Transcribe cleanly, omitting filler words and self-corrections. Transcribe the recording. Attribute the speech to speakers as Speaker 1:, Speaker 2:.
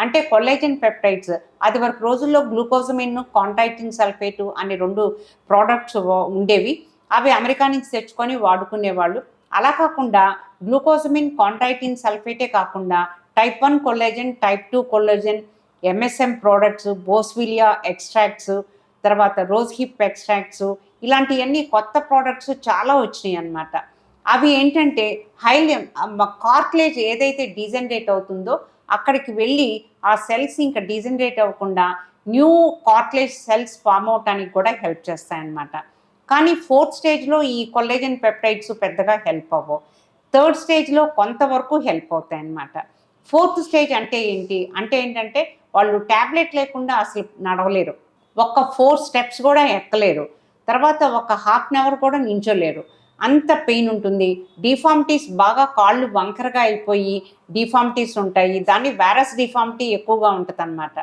Speaker 1: అంటే collagen peptides అది వరకు రోజుల్లో గ్లూకోజమిన్, కాంటైటిన్ సల్ఫేటు అనే 2 ప్రోడక్ట్స్ ఉండేవి. అవి అమెరికా నుంచి తెచ్చుకొని వాడుకునేవాళ్ళు. అలా కాకుండా గ్లూకోజమిన్, కాంటైటిన్ సల్ఫేటే కాకుండా type 1 collagen, type 2 collagen, MSM products, boswellia extracts, తర్వాత రోజ్ హిప్ ఎక్స్ట్రాక్ట్స్ ఇలాంటివన్నీ కొత్త ప్రోడక్ట్స్ చాలా వచ్చినాయి అన్నమాట. అవి ఏంటంటే కార్టిలేజ్ ఏదైతే డీజనరేట్ అవుతుందో అక్కడికి వెళ్ళి ఆ సెల్స్ ఇంకా డీజనరేట్ అవ్వకుండా న్యూ కార్టిలేజ్ సెల్స్ ఫామ్ అవటానికి కూడా హెల్ప్ చేస్తాయన్నమాట. కానీ 4th స్టేజ్లో ఈ కొల్లాజెన్ పెప్టైడ్స్ పెద్దగా హెల్ప్ అవ్వవు. 3rd స్టేజ్లో కొంతవరకు హెల్ప్ అవుతాయి అన్నమాట. 4th స్టేజ్ అంటే ఏంటి అంటే ఏంటంటే వాళ్ళు ట్యాబ్లెట్ లేకుండా అసలు నడవలేరు. ఒక్క 4 స్టెప్స్ కూడా ఎక్కలేరు. తర్వాత ఒక హాఫ్ అన్ అవర్ కూడా నించోలేరు. అంత పెయిన్ ఉంటుంది. డిఫార్మిటీస్ బాగా కాళ్ళు వంకరగా అయిపోయి డిఫార్మిటీస్ ఉంటాయి. దాన్ని వారస్ డిఫార్మిటీ ఎక్కువగా ఉంటుందన్నమాట.